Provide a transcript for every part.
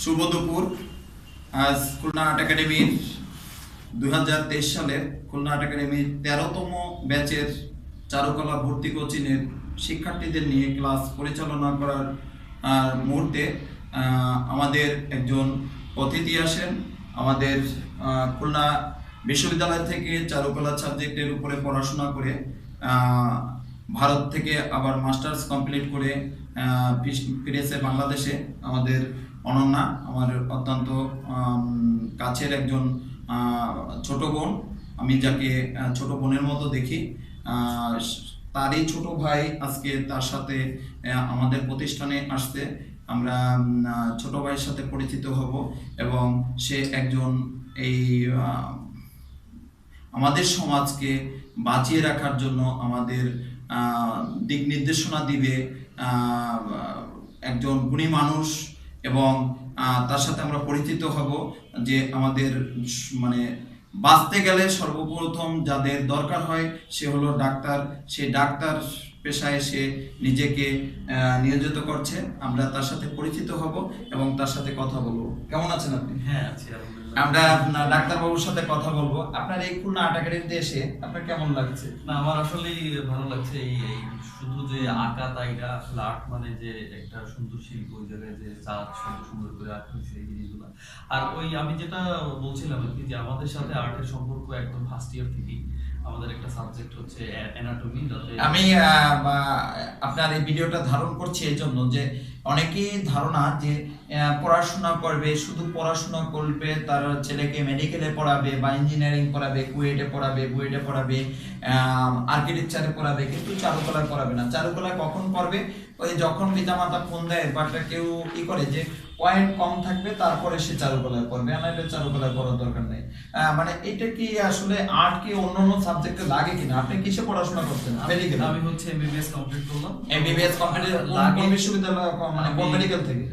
শুভ দুপুর। আজ খুলনা আর্ট একাডেমির 2023 সালের খুলনা আর্ট একাডেমির 13তম ব্যাচের চারুকলা ভর্তি কোচিংয়ের শিক্ষার্থীদের নিয়ে ক্লাস পরিচালনা করার মুহূর্তে আমাদের একজন অতিথি আসেন। আমাদের খুলনা বিশ্ববিদ্যালয় থেকে চারুকলা সাবজেক্টের উপরে পড়াশোনা করে ভারত থেকে আবার মাস্টার্স কমপ্লিট করে ফিরেছে বাংলাদেশে আমাদের অনন্যা, আমার অত্যন্ত কাছের একজন ছোট বোন। আমি যাকে ছোট বোনের মতো দেখি, তারই ছোট ভাই আজকে তার সাথে আমাদের প্রতিষ্ঠানে আসতে। আমরা ছোট ভাইয়ের সাথে পরিচিত হব এবং সে একজন এই আমাদের সমাজকে বাঁচিয়ে রাখার জন্য আমাদের দিক নির্দেশনা দিবে একজন গুণী মানুষ। এবং তার সাথে আমরা পরিচিত হব যে আমাদের মানে বাঁচতে গেলে সর্বপ্রথম যাদের দরকার হয় সে হলো ডাক্তার। সেই ডাক্তার পেশায় সে নিজেকে নিয়োজিত করছে। আমরা তার সাথে পরিচিত হব এবং তার সাথে কথা বলবো। কেমন আছেন আপনি? হ্যাঁ আছি। আমরা ডাক্তারবাবুর সাথে কথা বলবো। আপনার এই খুলনা আর্ট একাডেমিতে এসে আপনার কেমন লাগছে? না, আমার আসলেই ভালো লাগছে। এই শুধু যে আঁকা তাই না, আসলে আর্ট মানে যে একটা সুন্দর শিল্প, ওই জায়গায় যে চাঁদ সুন্দর সুন্দর করে আঁকা হয়েছে এই জিনিসগুলো। আর ওই আমি যেটা বলছিলাম আর কি, যে আমাদের সাথে আর্টের সম্পর্ক একদম ফার্স্ট ইয়ার থেকেই। আমাদের একটা সাবজেক্ট হচ্ছে অ্যানাটমি। আমি আপনার এই ভিডিওটা ধারণ করছি এই জন্য যে অনেকেই ধারণা যে পড়াশোনা করবে, শুধু পড়াশোনা করবে, তার ছেলেকে মেডিকেলে পড়াবে বা ইঞ্জিনিয়ারিং পড়াবে, বুয়েটে পড়াবে, আর্কিটেকচারে পড়াবে, কিন্তু চারুকলায় পড়াবে না। চারুকলায় কখন পড়বে? ওই যখন পিতামাতা ফোন দেয় বা কেউ করে যে পয়েন্ট কম থাকবে তারপরে সে চারুকলায় পড়বে, নাহলে চারুকলায় পড়ার দরকার নেই। মানে এটা কি আসলে আর্ট কি অন্যান্য সাবজেক্টে লাগে কিনা? আপনি কিসে পড়াশোনা করতেন? মেডিকেল। আমি হচ্ছে এমবিবিএস কমপ্লিট করলাম। এমবিবিএস কমপ্লিট কোন বিশ্ববিদ্যালয়, মানে কোন মেডিকেল থেকে?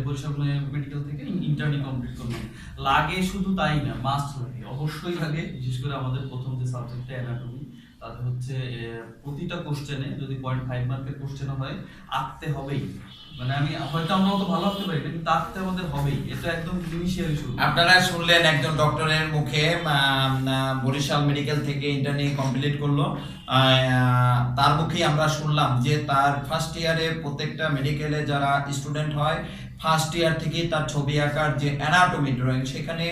বরিশাল মেডিকেল থেকে ইন্টার্নি কমপ্লিট করলাম। লাগে শুধু তাই না, মাস্ট লাগে, অবশ্যই লাগে। বিশেষ করে আমাদের প্রথম যে সাবজেক্টটা অ্যানাটমি, তাতে হচ্ছে প্রতিটা কোশ্চেনে যদি 0.5 মার্কের কোশ্চেন হয়, আঁকতে হবেই। মানে আমি হয়তো আমরা অত ভালো আঁকতে পারি না, কিন্তু আঁকতে আমাদের হবেই। এটা একদম ইনিশিয়ালি শুরু। আপনারা শুনলেন একজন ডক্টরের মুখে, বরিশাল মেডিকেল থেকে ইন্টার্নি কমপ্লিট করলো, তার মুখেই আমরা শুনলাম যে তার ফার্স্ট ইয়ারে প্রত্যেকটা মেডিকেলে যারা স্টুডেন্ট হয়, ফার্স্ট ইয়ার থেকে তার ছবি আঁকার যে অ্যানাটমি ড্রয়িং, সেখানে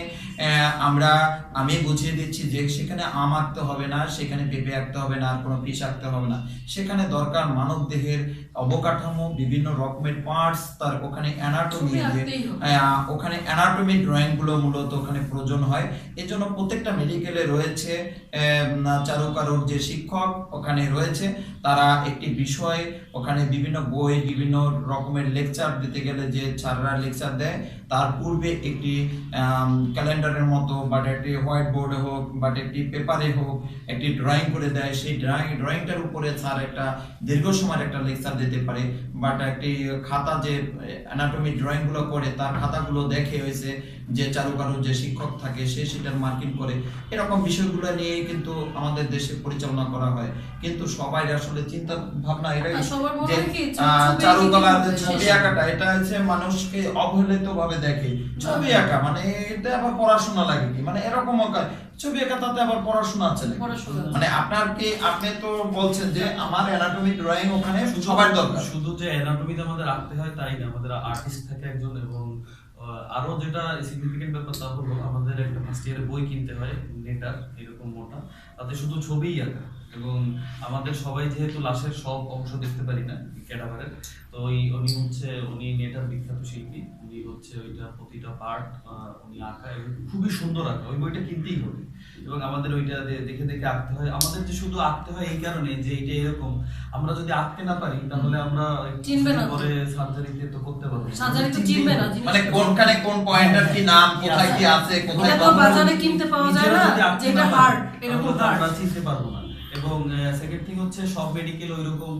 আমি বুঝিয়ে দিচ্ছি যে সেখানে আম আঁকতে হবে না, সেখানে পেঁপে আঁকতে হবে না, আর কোনো ফিশ আঁকতে হবে না। সেখানে দরকার মানব দেহের অবকাঠামো, বিভিন্ন রকমের পার্টস, তার ওখানে অ্যানাটমি, ওখানে অ্যানাটমি ড্রয়িং গুলো মূলত ওখানে প্রয়োজন হয়। এই জন্য প্রত্যেকটা মেডিকেলে রয়েছে চারুকারুর যে শিক্ষক ওখানে রয়েছে, তারা একটি বিষয় ওখানে বিভিন্ন বই, বিভিন্ন রকমের লেকচার দিতে গেলে যে স্যাররা লেকচার দেয়, তার পূর্বে একটি ক্যালেন্ডারের মতো বা একটি হোয়াইট বোর্ডে হোক বা একটি পেপারে হোক একটি ড্রয়িং করে দেয়। সেই ড্রয়িংটার উপরে স্যার একটা দীর্ঘ সময়ের একটা লেকচার দিতে পারে। বাট একটি খাতা যে অ্যানাটমি ড্রয়িং গুলো করে, তার খাতাগুলো দেখে হয়েছে যে চারুকারুর যে শিক্ষক থাকে সে সেটার মার্কিং করে। এরকম বিষয়গুলো নিয়ে কিন্তু আমাদের দেশে পরিচালনা করা হয়। কিন্তু সবাই আসলে চিন্তা ভাবনা এটাই যে চারুকলার ছবি আঁকাটা, এটা হচ্ছে মানুষকে অবহেলিত ভাবে দেখে। ছবি আঁকা মানে এটা আবার পড়াশোনা লাগে কি? মানে এরকম ছবি আঁকা, তাতে আবার পড়াশোনা আছে না। মানে আপনি তো বলছেন যে আমার অ্যানাটমি ড্রয়িং ওখানে সবার দরকার। শুধু যে অ্যানাটমিতে আমাদের আঁকতে হয় তাই না, আমাদের আর্টিস্ট থাকে একজন। এবং আরো যেটা সিগনিফিকেন্ট ব্যাপার তা হলো আমাদের একটা ফার্স্ট ইয়ারে বই কিনতে হয়, নেটার এরকম মোটা, তাতে শুধু ছবিই আঁকা। এবং আমাদের সবাই যেহেতু লাশের সব অংশ দেখতে পারি না ক্যাডাভারের, তো উনি নেটার বিখ্যাত শিল্পী। উনি হচ্ছে ওইটা প্রতিটা পার্ট উনি আঁকা, এবং খুবই সুন্দর আঁকা। ওই বইটা কিনতেই হবে এবং আমাদের ওইটা দেখে দেখে আঁকতে হয়। আমাদের যে শুধু আঁকতে হয় এই কারণে যে এটা এরকম, আমরা যদি আঁকতে না পারি তাহলে আমরা পরে সার্জারিতে তো করতে পারবো না। সার্জারি তো চিনবে না, মানে কোনখানে কোন পয়েন্টার কি নাম, কোথায় কি আছে, কোথায় তো বাজারে কিনতে পাওয়া যায় না, যেটা হার্ড এরকম আমরা চিনতে পারবো না। এবং সেকেন্ড থিং হচ্ছে সব মেডিকেল ওইরকম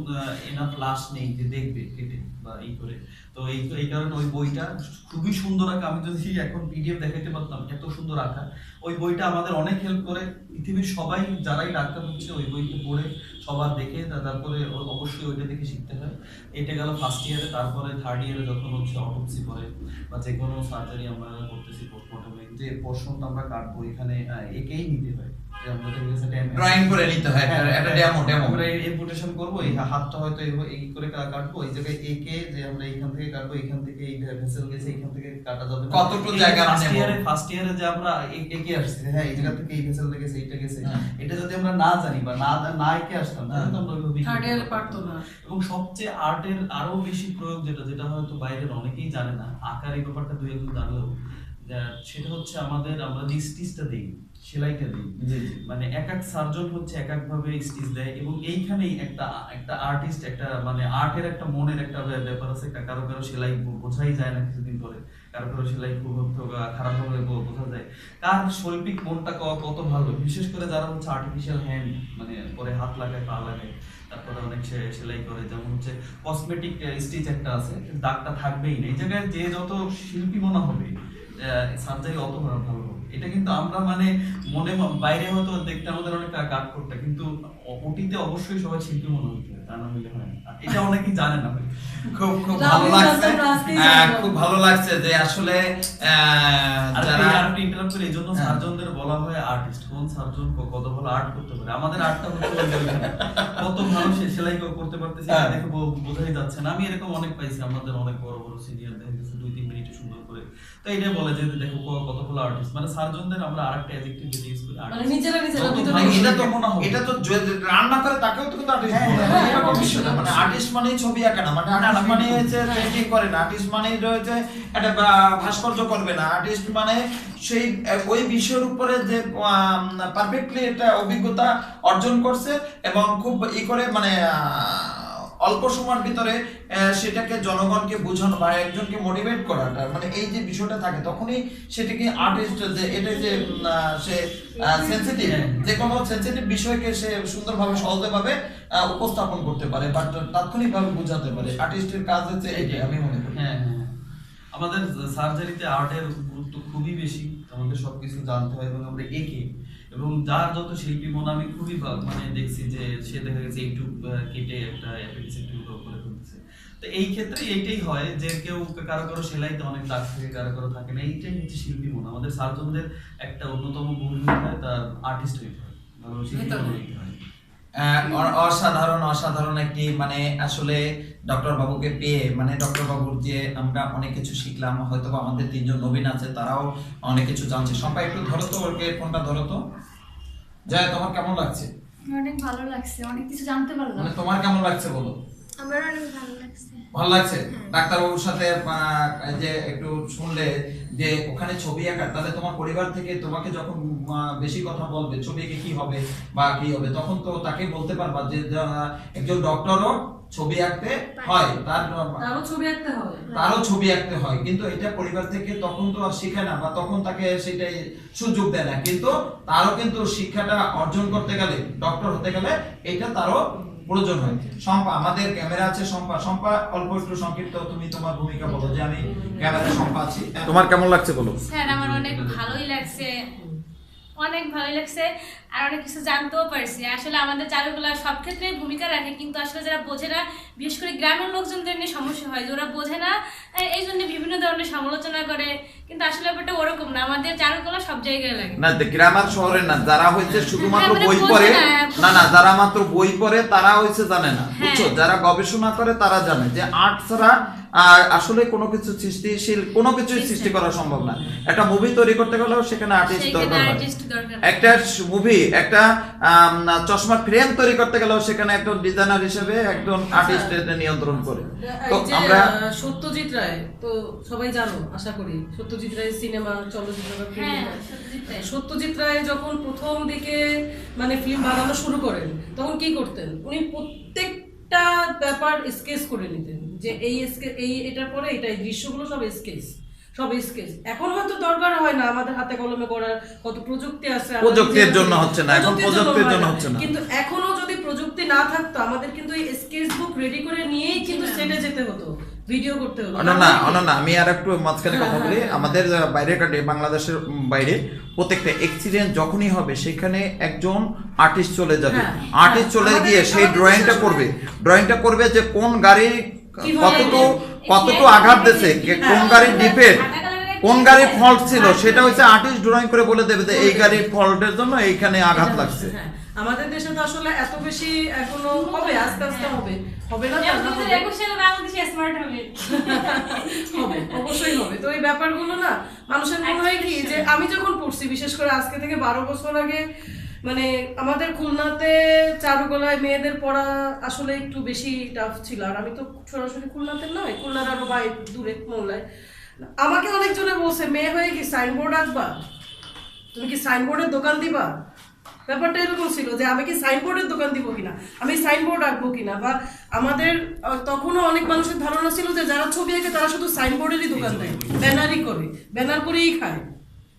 এনাফ লাশ নেই যে দেখবে কেটে বা এই করে। তো এই কারণে ওই বইটা খুবই সুন্দর আঁকা। আমি যদি এখন পিডিএফ দেখাইতে পারতাম, এত সুন্দর আঁকা। ওই বইটা আমাদের অনেক হেল্প করে। পৃথিবীর সবাই যারাই ডাক্তার হচ্ছে ওই বইটা পড়ে সবার দেখে তারপরে অবশ্যই ওইটা দেখে শিখতে হয়। এটা গেল ফার্স্ট ইয়ারে। তারপরে থার্ড ইয়ারে যখন হচ্ছে অটোপসি করে বা যে কোনো সার্জারি আমরা করতেছি, পোস্টমর্টমে যে পোর্শনটা আমরা কাটবো এখানে একেই নিতে হয়, যে আমরা ড্রয়িং করে নিতে হয়, একটা ডেমো আমরা এম্পুটেশন করব, এই হাতটা হয়তো এই করে কাটবো, এই জায়গায় একে যে আমরা এইখান থেকে কাটবো, এইখান থেকে এই ভেসেল গেছে এইখান থেকে কাটা যাবে না, কতটুকু জায়গা ফার্স্ট ইয়ারে যে আমরা একে আসছে, হ্যাঁ এই জায়গা থেকে এই ভেসেল গেছে এইটা গেছে, এটা যদি আমরা না জানি বা না একে আসতাম তাহলে তো আমরা ওইভাবে থার্ড ইয়ারে পারতো না। এবং সবচেয়ে আর্টের আরো বেশি প্রয়োগ যেটা হয়তো বাইরের অনেকেই জানে না, আকার এই ব্যাপারটা দুই একজন জানলেও, সেটা হচ্ছে আমরা যে স্টিচটা দিই, সেলাইটা দিই, মানে এক এক সার্জন হচ্ছে এক এক ভাবে স্টিচ দেয়। এবং এইখানেই একটা আর্টিস্ট, একটা মানে আর্টের একটা মনের একটা ব্যাপার আছে। কারো সেলাই বোঝাই যায় না কিছুদিন পরে, কারো সেলাই খুব খারাপ ভাবে বোঝা যায়। কার শৈল্পিক মনটা কত ভালো, বিশেষ করে যারা হচ্ছে আর্টিফিশিয়াল হ্যান্ড মানে পরে হাত লাগায় পা লাগায়, তারপরে অনেক সেলাই করে, যেমন হচ্ছে কসমেটিক স্টিচ একটা আছে, দাগটা থাকবেই না। এই জায়গায় যে যত শিল্পী মনে হবে সার্জারি অত ভালো হবে। এটা কিন্তু আমরা মানে মনে বাইরে হয়তো দেখতে আমাদের অনেক কাট করতে, কিন্তু ওটিতে অবশ্যই সবাই শিল্পী মনে হতে হয়, তা না হলে হয় না। এটা অনেকেই জানে না। খুব ভালো লাগছে, খুব ভালো লাগছে যে আসলে যারা আর্ট ইন্টারাপ্ট করে, এইজন্য সার্জনদের বলা হয় আর্টিস্ট। কোন সার্জন কত ভালো আর্ট করতে পারে। আমাদের আর্টটা হচ্ছে কত ভালো সেলাই করতে পারতেছে দেখে বোঝাই যাচ্ছে না। আমি এরকম অনেক পাইছি, আমাদের অনেক বড় বড় সিনিয়র দেখা গেছে 2-3 মিনিটে সুন্দর করে। তো এটা বলে যে দেখো কত ভালো আর্টিস্ট। মানে সার্জনদের আমরা আরেকটা অ্যাডজেক্টিভ যেটা ইউজ করি, মানে নিজেরা এটা তো রান্না করে তাকেও তো কিন্তু আর্টিস্ট বলে। এরকম বিষয় না, মানে আর্টিস্ট মানে ছবি আঁকে না, মানে আর্টিস্ট মানে হচ্ছে পেইন্টিং করে না, আর্টিস্ট মানে রয়েছে একটা ভাস্কর্য করবে না, আর্টিস্ট মানে সেই ওই বিষয়ের উপরে যে পারফেক্টলি একটা অভিজ্ঞতা অর্জন করছে এবং খুব করে মানে অল্প সময়ের ভিতরে সেটাকে জনগণকে বোঝানো বা একজনকে মোটিভেট করাটা, মানে এই যে বিষয়টা থাকে তখনই সেটাকে আর্টিস্ট, যে এটা যে সে সেনসিটিভ, যে কোনো সেনসিটিভ বিষয়কে সে সুন্দরভাবে সহজভাবে উপস্থাপন করতে পারে বা তাৎক্ষণিকভাবে বোঝাতে পারে। আর্টিস্টের কাজ হচ্ছে এটাই আমি মনে করি। হ্যাঁ, আমাদের সার্জারিতে আর্টের গুরুত্ব খুবই বেশি। আমাদের সবকিছু জানতে হয় এবং আমরা এঁকে, এবং যার যত শিল্পী মন আমি খুবই মানে দেখছি যে সে দেখা গেছে একটু কেটে একটা অ্যাপেন্ডিক্স করে ফেলতেছে। তো এই ক্ষেত্রে এইটাই হয় যে কেউ কারো সেলাইতে অনেক দাগ থাকে, কারো থাকে না। এইটাই হচ্ছে শিল্পী মন। আমাদের সার্জনদের একটা অন্যতম গুণ হয় তার আর্টিস্ট হইতে হয়, ভালো শিল্পী হইতে হয়। অসাধারণ একটি মানে আসলে ডক্টর বাবুকে পেয়ে, মানে ডক্টর বাবুর যে আমরা অনেক কিছু শিখলাম, হয়তো আমাদের 3 জন নবীন আছে তারাও অনেক কিছু জানছে। সম্পা একটু ধরো তো, ওকে ফোনটা ধরো তো। জয়, তোমার কেমন লাগছে? অনেক ভালো লাগছে, অনেক কিছু জানতে পারলাম। মানে তোমার কেমন লাগছে বলো? আমার অনেক ভালো লাগছে। ভালো লাগছে ডাক্তারবাবুর সাথে যে একটু শুনলে যে ওখানে ছবি আঁকা, তাহলে তোমার পরিবার থেকে তোমাকে যখন বেশি কথা বলবে ছবি এঁকে কি হবে বা কি হবে, তখন তো তাকে বলতে পারবা যে একজন ডক্টরও ছবি আঁকতে হয়, তারও ছবি আঁকতে হয়। কিন্তু এটা পরিবার থেকে তখন তো আর শিখে না বা তখন তাকে সেটাই সুযোগ দেয় না, কিন্তু তারও কিন্তু শিক্ষাটা অর্জন করতে গেলে, ডক্টর হতে গেলে এটা তারও প্রয়োজন হয়। শম্পা, আমাদের ক্যামেরা আছে শম্পা অল্প একটু সংক্ষিপ্ত তুমি তোমার ভূমিকা বলো, যে আমি ক্যামেরায় শম্পা আছি, তোমার কেমন লাগছে বলো। স্যার আমার অনেক ভালোই লাগছে, অনেক ভালোই লাগছে, আর অনেক কিছু জানতেও পারছি। আসলে আমাদের চারুকলা সব ক্ষেত্রে ভূমিকা রাখে, কিন্তু আসলে যারা বোঝে না, বিশেষ করে গ্রামের লোকজনদের নিয়ে সমস্যা হয়, যে ওরা বোঝে না, এই জন্য বিভিন্ন ধরনের সমালোচনা করে। কিন্তু আসলে ব্যাপারটা ওরকম না, আমাদের চারুকলা সব জায়গায় লাগে না, গ্রামের শহরে না, যারা হচ্ছে শুধুমাত্র বই পড়ে না, যারা মাত্র বই পড়ে তারা হচ্ছে জানে না, বুঝছো, যারা গবেষণা করে তারা জানে যে আর্ট ছাড়া আর আসলে কোনো কিছু সৃষ্টিশীল কোনো কিছুই সৃষ্টি করা সম্ভব না। একটা মুভি তৈরি করতে গেলেও সেখানে আর্টিস্ট দরকার হয়, একটা মুভি একটা চশমার ফ্রেম তৈরি করতে গেলেও সেখানে একজন ডিজাইনার হিসেবে একজন আর্টিস্ট এটা নিয়ন্ত্রণ করে। তো আমরা সত্যজিৎ রায় তো সবাই জানো আশা করি, সত্যজিৎ রায় সিনেমা চলচ্চিত্র, সত্যজিৎ রায় যখন প্রথম দিকে মানে ফিল্ম বানানো শুরু করেন তখন কি করতেন, উনি প্রত্যেকটা ব্যাপার স্কেচ করে নিতেন, যে এই এটার পরে এটা, এই দৃশ্যগুলো সব স্কেচ। সব স্কেচ। এখন হয়তো দরকার হয় না আমাদের হাতে কলমে করার, কত প্রযুক্তি আছে, প্রযুক্তির জন্য হচ্ছে না, এখন প্রযুক্তির জন্য হচ্ছে না। কিন্তু এখনো যদি প্রযুক্তি না থাকতো আমাদের কিন্তু এই স্কেচ বুক রেডি করে নিয়েই কিন্তু সেটে যেতে হতো, ভিডিও করতে হতো। না আমি আর একটু মাঝখানে কথা বলি। আমাদের বাইরের কাটে, বাংলাদেশের বাইরে প্রত্যেকটা এক্সিডেন্ট যখনই হবে সেখানে একজন আর্টিস্ট চলে যাবে, আর্টিস্ট চলে গিয়ে সেই ড্রয়িংটা করবে যে কোন গাড়ি কতটুকু আঘাত দিয়েছে, কোন গাড়ির ডিফেক্ট, কোন গাড়ির ফল্ট ছিল, সেটা হচ্ছে আর্টিস্ট ড্রয়িং করে বলে দেবে যে এই গাড়ির ফল্টের জন্য এইখানে আঘাত লাগছে। আমাদের দেশে তো আসলে এত বেশি এখনো হবে, আস্তে আস্তে হবে না, হবে অবশ্যই হবে। তো এই ব্যাপারগুলো না মানুষের মনে হয় কি যে আমি যখন পড়ছি, বিশেষ করে আজকে থেকে 12 বছর আগে, মানে আমাদের খুলনাতে চারুকলায় মেয়েদের পড়া আসলে একটু বেশি টাফ ছিল। আর আমি তো সরাসরি খুলনাতে নয়, খুলনার আরো বাইরে দূরে মোল্লায়। আমাকে অনেকজনে বলছে মেয়ে হয়ে কি সাইনবোর্ড আঁকবা, তুমি কি সাইনবোর্ডের দোকান দিবা। ব্যাপারটা এরকম ছিল যে আমি কি সাইনবোর্ডের দোকান দিব কিনা, আমি সাইনবোর্ড আঁকবো কিনা। বা আমাদের তখনও অনেক মানুষের ধারণা ছিল যে যারা ছবি আঁকে তারা শুধু সাইনবোর্ডেরই দোকান দেয়, ব্যানারই করে, ব্যানার করেই খায়।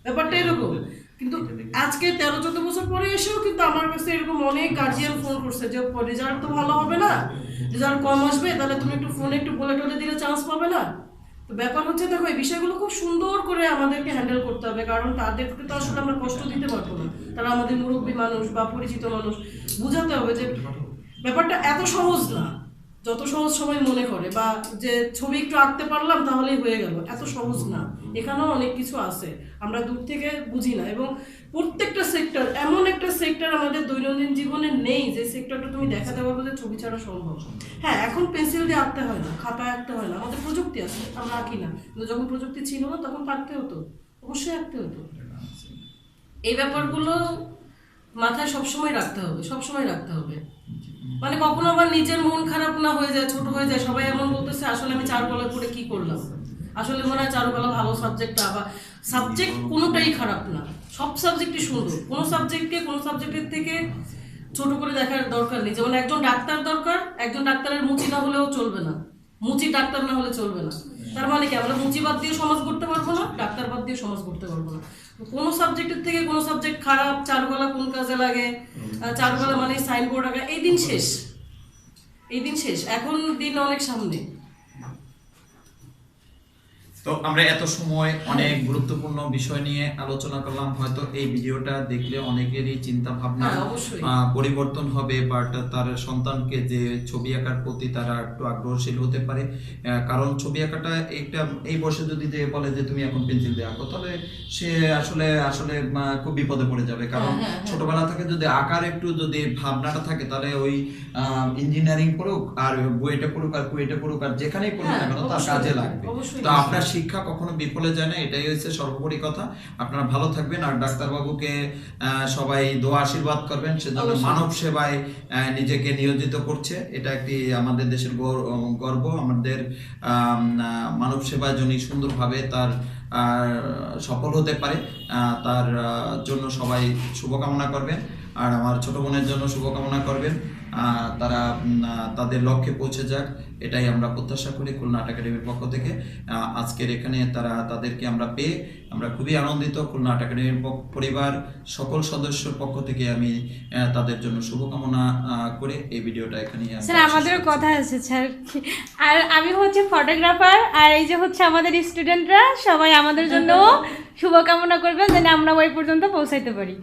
ব্যাপারটা এরকম। কিন্তু আজকে 13-14 বছর পরে এসেও কিন্তু আমার কাছে এরকম অনেক গার্জিয়ান ফোন করছে যে রেজাল্ট তো ভালো হবে না, রেজাল্ট কম আসবে, তাহলে তুমি একটু ফোনে একটু বলে টলে দিলে চান্স পাবে না। তো ব্যাপার হচ্ছে দেখো এই বিষয়গুলো খুব সুন্দর করে আমাদেরকে হ্যান্ডেল করতে হবে, কারণ তাদেরকে তো আসলে আমরা কষ্ট দিতে পারবো না। তারা আমাদের মুরব্বী মানুষ বা পরিচিত মানুষ, বুঝাতে হবে যে ব্যাপারটা এত সহজ না যত সহজ সবাই মনে করে, বা যে ছবি একটু আঁকতে পারলাম তাহলেই হয়ে গেল, এত সহজ না। এখানেও অনেক কিছু আছে আমরা দূর থেকে বুঝি না। এবং প্রত্যেকটা সেক্টর, এমন একটা সেক্টর আমাদের দৈনন্দিন জীবনে নেই যে সেক্টরটা তুমি দেখাতে পারবো যে ছবি ছাড়া সম্ভব। হ্যাঁ, এখন পেন্সিল দিয়ে আঁকতে হয় না, খাতায় আঁকতে হয় না, আমাদের প্রযুক্তি আছে, আমরা আঁকি না। কিন্তু যখন প্রযুক্তি ছিল না তখন আঁকতে হতো, অবশ্যই আঁকতে হতো। এই ব্যাপারগুলো মাথায় সবসময় রাখতে হবে, সবসময় রাখতে হবে। মানে কখনো আবার নিজের মন খারাপ না হয়ে যায়, ছোট হয়ে যায়, সবাই এমন বলতেছে আসলে আমি চারুকলা পড়ে কি করলাম। আসলে মনে হয় চারুকলা ভালো সাবজেক্ট, আবার সাবজেক্ট কোনোটাই খারাপ না, সব সাবজেক্টই সুন্দর। কোনো সাবজেক্টকে কোনো সাবজেক্টের থেকে ছোট করে দেখার দরকার নেই। যেমন একজন ডাক্তার দরকার, একজন ডাক্তারের মুচি না হলেও চলবে না, মুচি ডাক্তার না হলে চলবে না। তার মানে কি আমরা মুচি বাদ দিয়ে সমাজ করতে পারবো না, ডাক্তার বাদ দিয়ে সমাজ করতে পারবো না। কোনো সাবজেক্টের থেকে কোনো সাবজেক্ট খারাপ, চারুকলা কোন কাজে লাগে, চারুকলা মানে সাইনবোর্ড আঁকা, এই দিন শেষ, এই দিন শেষ। এখন দিন অনেক সামনে। তো আমরা এত সময় অনেক গুরুত্বপূর্ণ বিষয় নিয়ে আলোচনা করলাম। হয়তো এই ভিডিওটা দেখলে অনেকেরই চিন্তা ভাবনা পরিবর্তন হবে, বাট তার সন্তানকে যে ছবি আঁকার প্রতি তারা একটু আগ্রহশীল হতে পারে। কারণ ছবি আঁকাটা একটা এই বয়সে যদি যে বলে যে তুমি এখন পেন্সিল দিয়ে আঁকো, তাহলে সে আসলে আসলে খুব বিপদে পড়ে যাবে। কারণ ছোটবেলা থেকে যদি আঁকার একটু যদি ভাবনাটা থাকে, তাহলে ওই ইঞ্জিনিয়ারিং পড়ুক আর বুয়েটে পড়ুক আর কুয়েটে পড়ুক আর যেখানেই পড়ুক না কেন তার কাজে লাগবে। তো আপনার শিক্ষা কখনো বিফলে যায় না, এটাই হচ্ছে সর্বোপরি কথা। আপনারা ভালো থাকবেন, আর ডাক্তারবাবুকে সবাই দোয়া আশীর্বাদ করবেন, সেজন্য মানব সেবায় নিজেকে নিয়োজিত করছে। এটা একটি আমাদের দেশের গর্ব। আমাদের মানব সেবায় যিনি সুন্দরভাবে তার সফল হতে পারে, তার জন্য সবাই শুভকামনা করবেন। আর আমার ছোট বোনের জন্য শুভকামনা করবেন, তারা তাদের লক্ষ্যে পৌঁছে যাক, এটাই আমরা প্রত্যাশা করি খুলনা আর্ট একাডেমির পক্ষ থেকে। আজকের এখানে তাদেরকে আমরা পেয়ে আমরা খুবই আনন্দিত। খুলনা আর্ট একাডেমির পরিবার সকল সদস্যর পক্ষ থেকে আমি তাদের জন্য শুভকামনা করে এই ভিডিওটা এখানেই। স্যার আমাদের কথা আছে স্যার, আর আমি হচ্ছে ফটোগ্রাফার, আর এই যে হচ্ছে আমাদের স্টুডেন্টরা সবাই আমাদের জন্য শুভকামনা করবেন যেন আমরা ওই পর্যন্ত পৌঁছাইতে পারি।